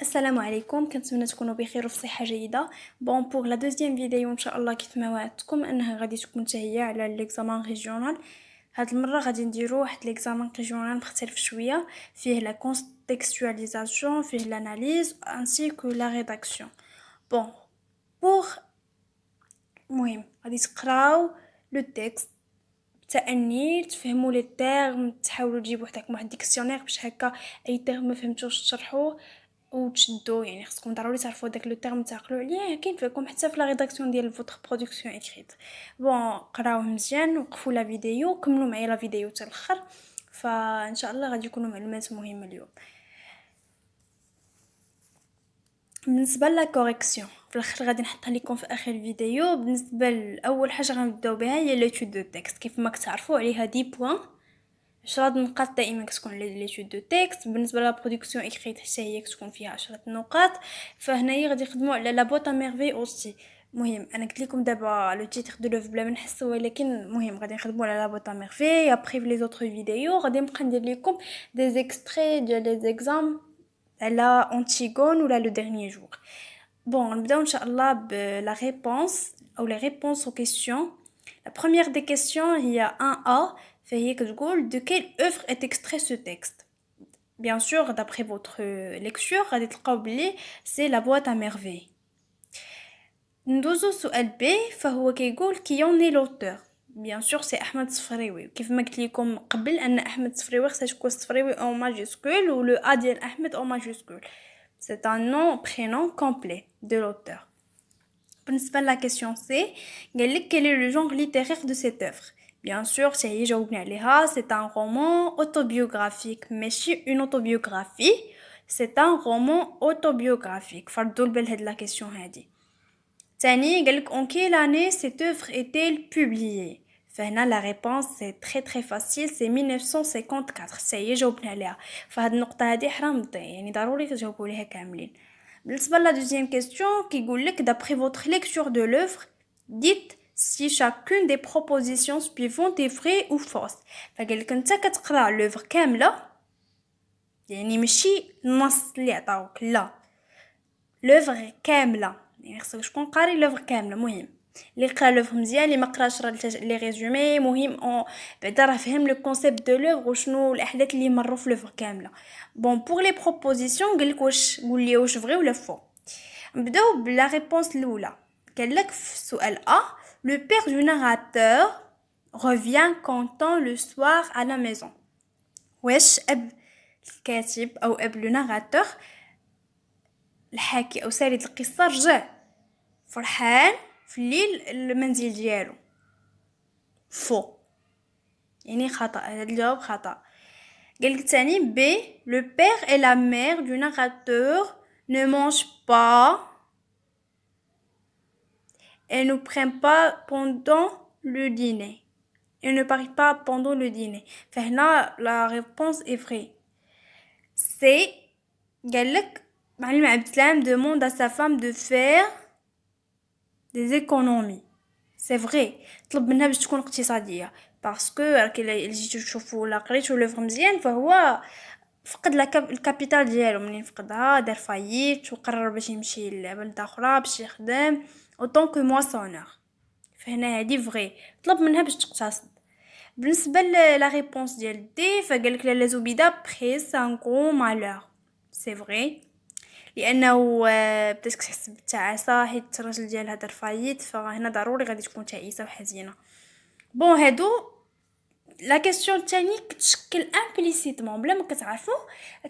السلام عليكم، كنتمنى تكونوا بخير وفي صحة جيدة. بون بوغ لا دوزيام فيديو ان شاء الله كيف ما وعدتكم انها غادي تكون هي على ليكزامان ريجيونال. هاد المره غادي نديرو واحد ليكزامان ريجيونال مختلف شويه، فيه لا كونتكستواليزاسيون، فيه لاناليز انسي كو لا ريداكسيون. بون بوغ المهم غادي تقراو لو تيكست تأني تفهموا لي تيرم، تحاولوا تجيبوا واحد ديكسيونير باش هكا اي تيرم ما فهمتوش تشرحوه وتشدو، يعني خصكم ضروري تعرفوا داك لو تيرم تعقلوا عليه كاين فيكم حتى في لا ريداكسيون ديال فوتر برودكسيون اكريت. بون قراوه مزيان وقفوا لا فيديو، كملوا معايا لا فيديو حتى الاخر، فان شاء الله غادي يكونوا معلومات مهمه اليوم. بالنسبه لا كوريكسيون في الاخر غادي نحطها لكم في اخر الفيديو. بالنسبه لاول حاجه غنبداو بها هي ليتود دو تكست، كيف ما كتعرفوا عليها 10 بوين. 10 نقاط دائما كتكون ليتود دو تكست. بالنسبه لا برودكسيون اكريت حتى هي كتكون فيها 10 نقاط. فهنايا غادي نخدموا على لا بوط ا ميرفي اوسي. مهم انا قلت لكم دابا لو تيتر دو لوف بلا ما نحسوا، ولكن مهم غادي نخدموا على لا بوط ا ميرفي. ابري في لي زوتر فيديو غادي نبقى ندير لكم دي زيكستري ديال لي زيكزام على انتيغون ولا لو ديرنيي جور. بون نبداو ان شاء الله بلا ريبونس او لي ريبونس aux questions. La première des questions هي 1A, فهي كتقول de quelle œuvre est extrait ce texte. Bien sûr, d'après votre lecture, غادي تلقاو بلي c'est la boîte à merveilles. ندوزو سؤال B, فهو كيقول qui en est l'auteur. Bien sûr, c'est أحمد الصفريوي. كيف ما قلت لكم قبل أن أحمد الصفريوي خصها تكون الصفريوي en majuscule و le A ديال أحمد en majuscule. C'est un nom, prénom complet de l'auteur. بالنسبة لا question C, قالك quel est le genre littéraire de cette œuvre. Bien sûr, c'est جاوبنا عليها, c'est un roman autobiographique, ماشي une autobiographie, c'est un roman autobiographique. فردوا البال هاد لا question هادي. تاني قالك en quelle année cette œuvre est-elle publiée. فهنا la réponse c'est très très facile, c'est 1954. سي جاوبنا عليها. فهاد النقطة هادي حرام تضيع، يعني ضروري تجاوبوا عليها كاملين. بالنسبة لا deuxième question كيقول لك d'après votre lecture de l'œuvre, dites si chacune des propositions suivantes est vraie ou fausse. فقال لك انت كتقرا l'œuvre كاملة، يعني ماشي النص اللي عطاوك، لا l'œuvre كاملة، يعني خصك تكون قاري لوفر كامله. مهم اللي قرا لوفر مزيان، اللي ما قراش راه لي ريزومي مهم بعدا راه فهم لو كونسيبت دو لوفر وشنو الاحداث اللي مروا في لوفر كامله. بون بور لي بروبوزيسيون قالك واش قول لي واش فري ولا فو. نبداو بلا ريبونس الاولى. قال لك في سؤال ا لو بير دو ناراتور revient content le soir à la maison. واش اب الكاتب او اب لو ناراتور الحاكي او سارد القصه رجع فرحان في الليل المنزل ديالو. فو، يعني خطا، هذا الجواب خطا. قالك تاني بي لو بير et la mère du narrateur ne mangent pas et ne prennent pas pendant le dîner. Ils ne parlent pas pendant le dîner. فهنا la réponse est vraie. c'est قالك معلم عبد السلام demande à sa femme de faire des économies. سي فري طلب منها باش تكون اقتصاديه، باسكو راكي جيتو تشوفوا ولا قريتو لوفر مزيان فهو فقد الكابيتال ديالو. منين فقدها دار فايت وقرر باش يمشي لبلد اخرى باش يخدم اوطون كو مواسونور. فهنا هادي فري طلب منها باش تقتصد. بالنسبه لا ريبونس ديال دي فقالك لا زبيده بريس ان غرو مالور. سي فري لانه بدات كتحس بالتعاسه حيت الراجل ديالها دار فايت، فهنا ضروري غادي تكون تعيسه وحزينه. بون هادو لا كيسيون الثاني كتشكل امبليسيتمون بلا ما كتعرفوا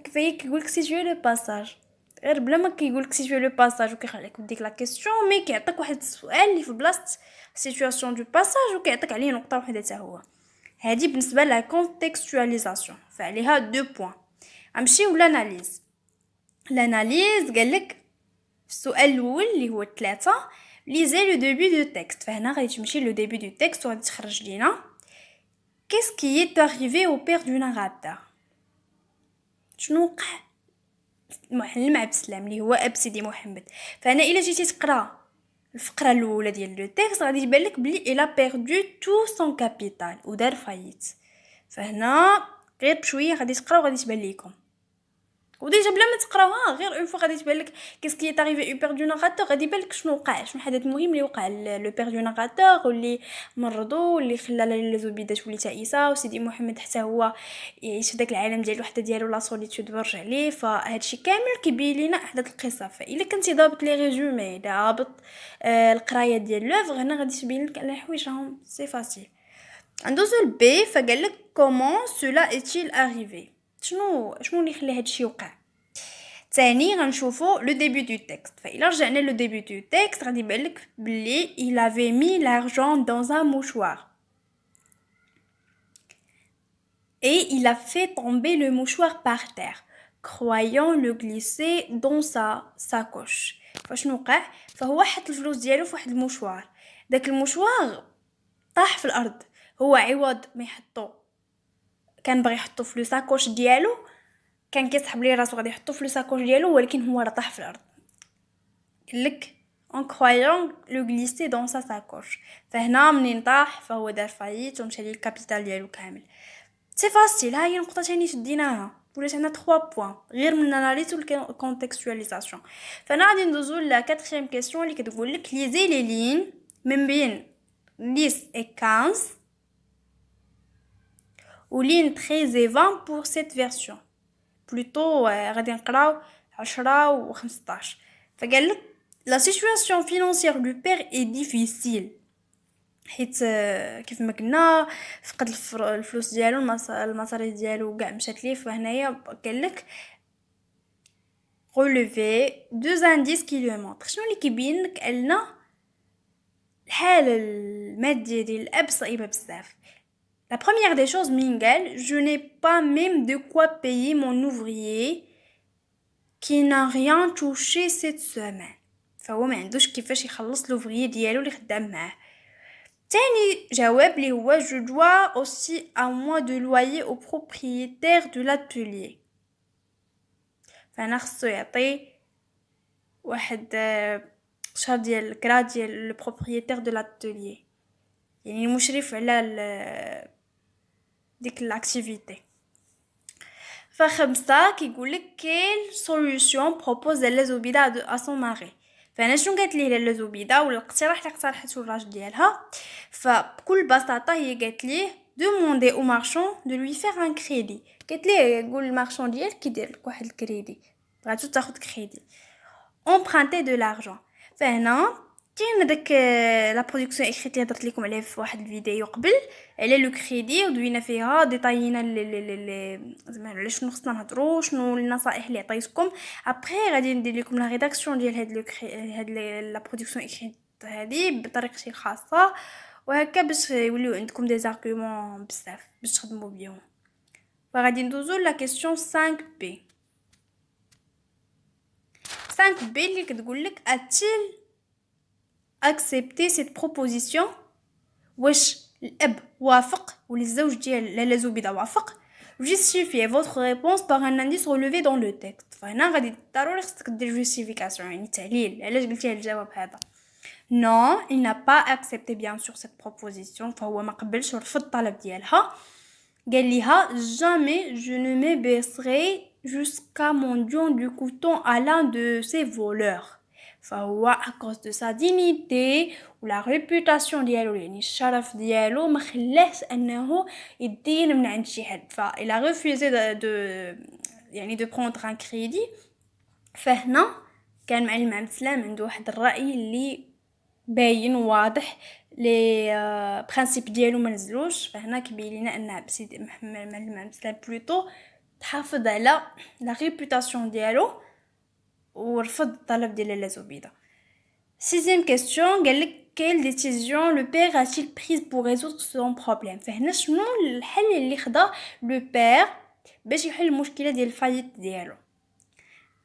كيفاش كيقولك سيتوي لو باساج، غير بلا ما كيقولك سيتوي لو باساج وكيخليك بديك لا كيسيون مي كيعطيك واحد السؤال اللي في بلاصه سيتوياسيون دو باساج وكيعطيك عليه نقطه واحده حتى هو. هادي بالنسبه لا كونتكستواليزاسيون فعليها 2 بوين. غنمشيو لاناليز. الاناليز قالك في السؤال الاول اللي هو 3 ليزي لو ديبي دو تكست. فهنا غادي تمشي لو ديبي دو تكست وغادي تخرج لينا qu'est-ce qui est arrivé au père du narrateur. شنو وقع المعلم عبد السلام اللي هو اب سيدي محمد. فهنا الا جيتي تقرا الفقره الاولى ديال لو تكست غادي يبان لك بلي il a perdu tout son capital ودار فايت. فهنا غير بشويه غادي تقرا وغادي تبان لكم وديجا بلا ما تقراوها غير اون فوا غادي تبان لك كيس كي تاريفي او بير دو ناراتور غادي يبان لك شنو وقع شنو الحدث المهم اللي وقع لو بير دو ناراتور واللي مرضو واللي خلى لي زوبيده تولي تعيسه وسيدي محمد حتى هو يعيش في داك العالم ديال الوحده ديالو لا سوليتود برج عليه فهادشي كامل كيبين لينا احداث القصه فالا كنتي ضابط لي ريزومي ضابط القرايه ديال لوفر هنا غادي تبين لك على حوايج راهم سي فاسيل. ندوزو البي فقال لك كومون سولا ايتيل اريفي شنو اللي يخلي هادشي يوقع. ثاني غنشوفو لو ديبي دو تكست فإلا رجعنا لو ديبي دو تكست غادي يبان لك بلي il avait mis l'argent dans un mouchoir et il a fait tomber le mouchoir par terre croyant le glisser dans sa sacoche. فشنو وقع فهو حط الفلوس ديالو في واحد المشوار داك المشوار طاح في الارض هو عوض ما يحطو كان بغي يحطو في لو ساكوش ديالو كان كيسحب ليه راسو غادي يحطو في لو ساكوش ديالو ولكن هو راه طاح في الارض قالك en croyant le glisser dans sa sacoche فهنا منين طاح فهو دار فايت ومشى ليه الكابيتال ديالو كامل سي فاسيل. ها هي نقطه ثاني شديناها ولات عندنا 3 بوين غير من الاناليز والكونتكستواليزاسيون. فانا غادي ندوزو لا 4 كيسيون اللي كتقول لك ليزي لي لين من بين 10 et 15 ou ligne 13 et 20 pour cette version plutôt غادي نقراو 10 و 15. فقال لك la situation financière du père est difficile حيت كيف ما قلنا فقد الفلوس ديالو المصاريف ديالو كاع مشات ليه فهنايا قال لك relever deux indices qui lui montrent شنو اللي كيبين لك ان الحاله الماديه ديال الاب صعيبه بزاف. La première des choses Mingel, je n'ai pas même de quoi payer mon ouvrier qui n'a rien touché cette semaine. فهو ما عندوش كيفاش يخلص l'ouvrier ديالو اللي خدام معاه. تاني جواب اللي هو je dois aussi un mois de loyer au propriétaire de l'atelier. فانا خصو يعطي واحد شهر ديال الكرا ديال le propriétaire de l'atelier يعني المشرف على ديك الاكتيفيتي. فخمسة كيقول لك quelle solution propose la زبيدة à son mari. فانا شنو قالت ليه لاله زبيدة ولا الاقتراح اللي اقترحته الراجل ديالها فبكل بساطه هي قالت ليه demander au marchand de lui faire un crédit. قالت ليه قول المارشون ديالك كيدير لك واحد الكريدي بغاتو تاخذ كريدي emprunter de l'argent. فهنا كاين داك لا برودكسيون اكريت اللي درت لكم عليه في واحد الفيديو قبل على لو كريدي ودوينا فيها ديطاينا زعما على شنو خصنا نهضروا شنو النصائح اللي عطيتكم. ابري غادي ندير لكم لا ريداكسيون ديال هاد لا برودكسيون اكريت هذه بطريقتي الخاصه وهكا باش يوليو عندكم دي زارغومون بزاف باش تخدموا بيهم. فغادي ندوزو لا كيسيون 5 بي. 5 بي اللي كتقول لك a-t-il accepter cette proposition واش الاب وافق ولا الزوج ديال لاله زبيده وافق. justifiez votre réponse par un indice relevé dans le texte. فهنا غادي ضروري خصك دير justification يعني تعليل علاش قلتي الجواب هذا. non il n'a pas accepté bien sûr cette proposition فهو ما قبلش ورفض الطلب ديالها. قال ليها jamais je ne me baisserai jusqu'à mendiant du coton à l'un de ces voleurs. فهو à cause de sa dignité و la réputation ديالو يعني الشرف ديالو ما خلاش انه يدين من عند شي حد. il a refusé de يعني de prendre un crédit. فهنا كان معلم عبد السلام عنده واحد الرأي اللي باين واضح لي برينسيپ ديالو ما نزلوش. فهنا كيبين لنا ان سيدي معلم عبد السلام بلوتو تحافظ على لا ريبوتاسيون ديالو ورفض الطلب ديال لاله زبيده. 6e question قال لك quelle décision le père a-t-il prise pour résoudre son problème. فهنا شنو الحل اللي خدا لو بير باش يحل المشكله ديال الفايت ديالو.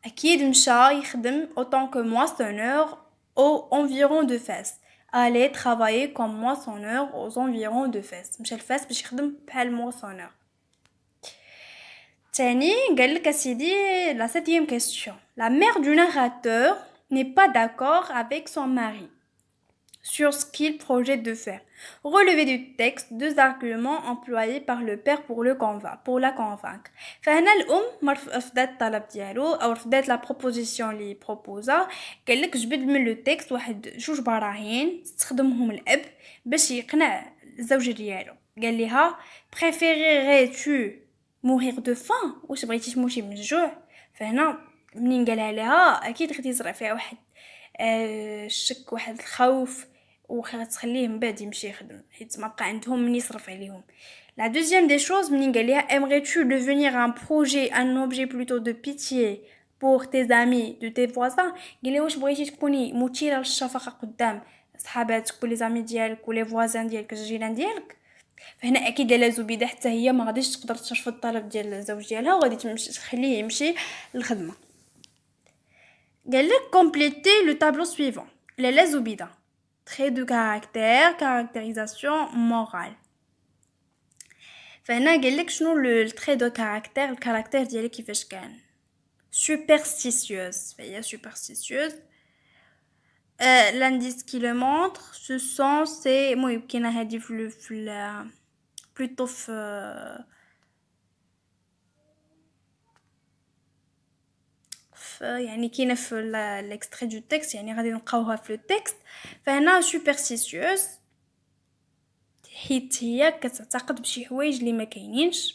اكيد مشى يخدم autant que moissonneur aux environs de Fès. aller travailler comme moissonneur aux environs de Fès. مشى لفاس باش يخدم بحال moissonneur. تاني قال لك سيدي la 7e question. La mère du narrateur n'est pas d'accord avec son mari sur ce qu'il projette de faire. Relever du texte deux arguments employés par le père pour la convaincre. فهنا الأم ما رفضت الطلب ديالو أو رفضت لا بروبوزيسيون اللي بروبوزا. قالك جبد من لو تكست واحد جوج براهين استخدمهم الأب باش يقنع الزوجة ديالو. قال لها préférerais-tu mourir de faim واش بغيتي تموتي من الجوع. فهنا منين قالها لها أكيد غادي يزرع فيها واحد الشك واحد الخوف وغتخليه من بعد يمشي يخدم حيت ما بقى عندهم من يصرف عليهم. La deuxième des choses منين قال لها aimerais-tu devenir un projet un objet plutôt de pitié pour tes amis de tes voisins. قال لها واش بغيتي تكوني مثيرة للشفقة قدام صحاباتك ولي زامي ديالك ولي فوازان ديالك الجيران ديالك. فهنا اكيد لاله زبيده حتى هي ما غاديش تقدر ترفض الطلب ديال الزوج ديالها وغادي تمشي تخليه يمشي للخدمه. قال لك compléter le tableau suivant. لاله زبيده trait de caractère caractérisation morale. فهنا قال لك شنو le trait de caractère الكاركتير ديالها كيفاش كان. superstitieuse فهي superstitieuse. L'indice qui le montre ce sont c'est المهم كاينه هذه في plutôt في يعني كاينه في l'extrait du texte يعني غادي نلقاوها في التكست. فهنا superstitieuse حيت هي كتعتقد بشي حوايج اللي ما كاينينش.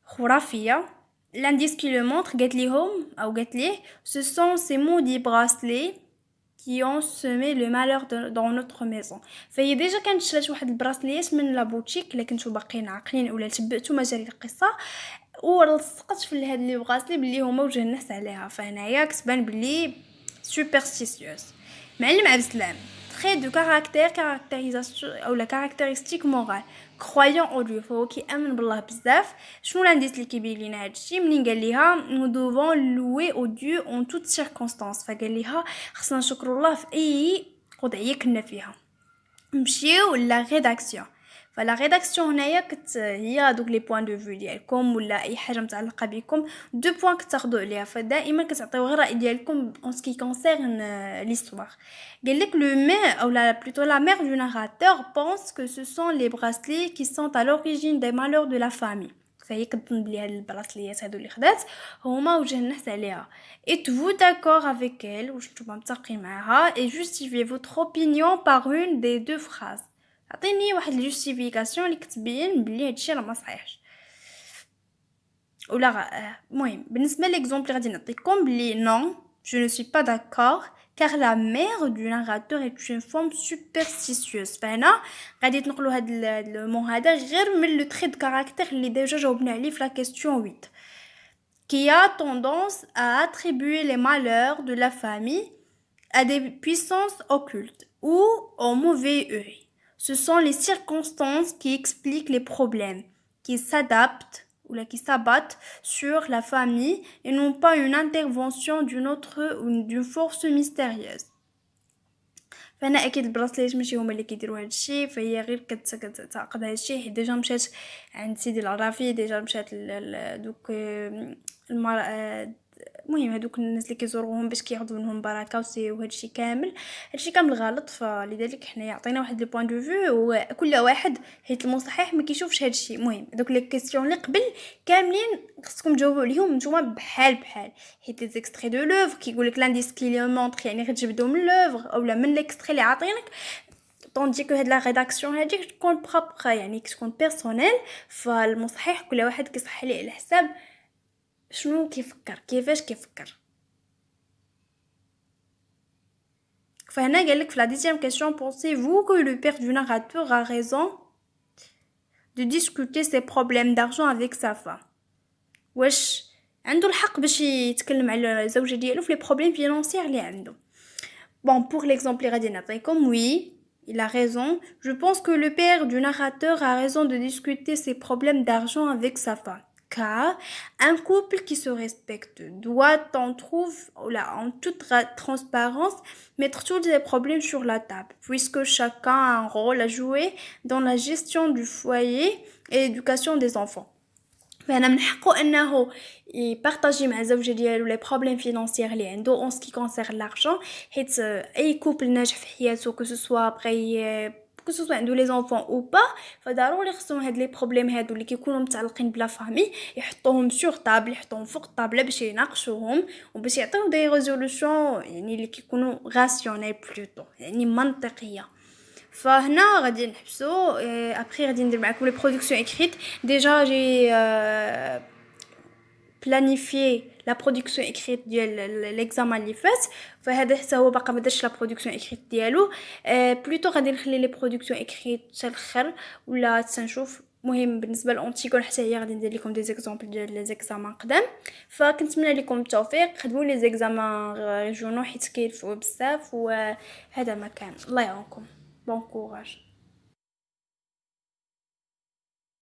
خرافيه. l'indice qui le montre قالت ليه ce sont ces maudits bracelets qui ont semé le malheur dans notre maison. فهي ديجا كانت شرات واحد البراسليات من لا بوتيك الا كنتو باقيين عاقلين ولا تبعتوا مجاري القصه ولصقت في هاد لي براسلي بلي هما وجه الناس عليها. فهنايا كتبان بلي superstitieuse. معلم عبد السلام trait de caractère caractérisation ou la caractéristique morale croyant au Dieu فهو كيامن بالله بزاف. شنو الانديس اللي كيبين لينا هادشي منين قال ليها nous devons louer au Dieu en toutes circonstances. فقال ليها خصنا نشكروا الله في اي وضعيه كنا فيها. نمشيو لا ريداكسيون. فلا ريداكسيون هنايا هي دوك لي بوين دو فيو ديالكم ولا اي حاجه متعلقه بكم دو بوين كتاخذوا عليها. فدائما كتعطيو غير الراي ديالكم اون سكي كونسيرن ليستوار. قال لك لو مير او لا plutôt la mère du narrateur pense que ce sont les bracelets qui sont à l'origine des malheurs de la famille. فهي كتظن بلي هاد البراسليات هادو اللي خدات هما وجه الناس عليها. êtes-vous d'accord avec elle واش نتوما متفقين معاها et justifiez votre opinion par une des deux phrases. عطيني واحد الجوستيفيكاسيون اللي كتبين بلي هادشي راه ما صحيحش ولا المهم بالنسبه ليكزامبل غادي نعطيكم بلي non je ne suis pas d'accord car la mère du narrateur est une femme superstitieuse. فهنا غادي تنقلوا هاد المو هذا غير من لو تري دو كاركتير اللي ديجا جاوبنا عليه في لا كيسيون 8 qui a tendance à attribuer les malheurs de la famille à des puissances occultes ou au mauvais œil. Ce sont les circonstances qui expliquent les problèmes, qui s'adaptent ou qui s'abattent sur la famille et non pas une intervention d'une force mystérieuse. فانا اكيد البراسليت ماشي هما اللي كيديروا هادشي فهي غير كتعقد هادشي حيت ديجا مشات عند سيدي العرافي ديجا مشات دوك المهم هذوك الناس اللي كيزوروهم باش كياخذوا منهم بركه وهادشي كامل غلط. فلذلك حنا عطينا واحد لي بوين دو فيو وكل واحد حيت المصحح ما كيشوفش هادشي. المهم دوك لي كيسيون اللي قبل كاملين خصكم تجاوبوا عليهم نتوما بحال حيت لي زيكستري دو لوفر كيقول لك لانديس كي لي مونطر يعني غتجبدوا من لوفر اولا من ليكستري اللي عاطينك طوندي كو هاد لا ريداكسيون هادي تكون بروبر يعني تكون بيرسونيل. فالمصحح كل واحد كيصحح ليه على حساب شنو كيفكر كيفاش كيفكر. فهنا قال لك في la deuxième question pensez-vous que le père du narrateur a raison de discuter ses problèmes d'argent avec sa femme. واش عنده الحق باش يتكلم على الزوجه ديالو في لي بروبليم فينانسيير اللي عنده. Bon pour l'exemple اللي غادي نعطيكم oui il a raison. Je pense que le père du narrateur a raison de discuter ses problèmes d'argent avec sa femme. Car un couple qui se respecte doit en toute transparence mettre tous les problèmes sur la table, puisque chacun a un rôle à jouer dans la gestion du foyer et l'éducation des enfants. فهنا من حقه انه يبارطاجي مع الزوجه ديالو لي بروبليم فينانسيير اللي عنده اون سكي كونسير لارجون، حيت اي كوبل ناجح في حياته كو سوسوا بغى كو سوسوا عنده لي زونفون او با، فضروري خصهم هاد لي بروبليم هادو اللي كيكونوا متعلقين بلا فامي يحطوهم سور طابل، يحطوهم فوق الطابله باش يناقشوهم وباش يعطيو دي ريزولوشن يعني اللي كيكونوا راسيونيل بلوتو يعني منطقيه. فهنا غادي نحبسو ابري غادي ندير معكم لي برودكسيون écrite. Déjà j'ai planifié la production écrite ديال l'examen اللي فات، فهذا حتى هو باقا ما درتش لا برودكسيون écrite ديالو. بلوتو غادي نخلي لي برودكسيون écrite حتى الاخر ولا تنشوف. مهم بالنسبه للانتيغون حتى هي غادي ندير لكم دي زيكزامبل ديال لي زيكزامان قدام. فكنتمنى لكم التوفيق، خدموا لي زيكزامان ريجونو حيت كيلفوا بزاف، وهذا ما كان. الله يعاونكم. بون كوراج.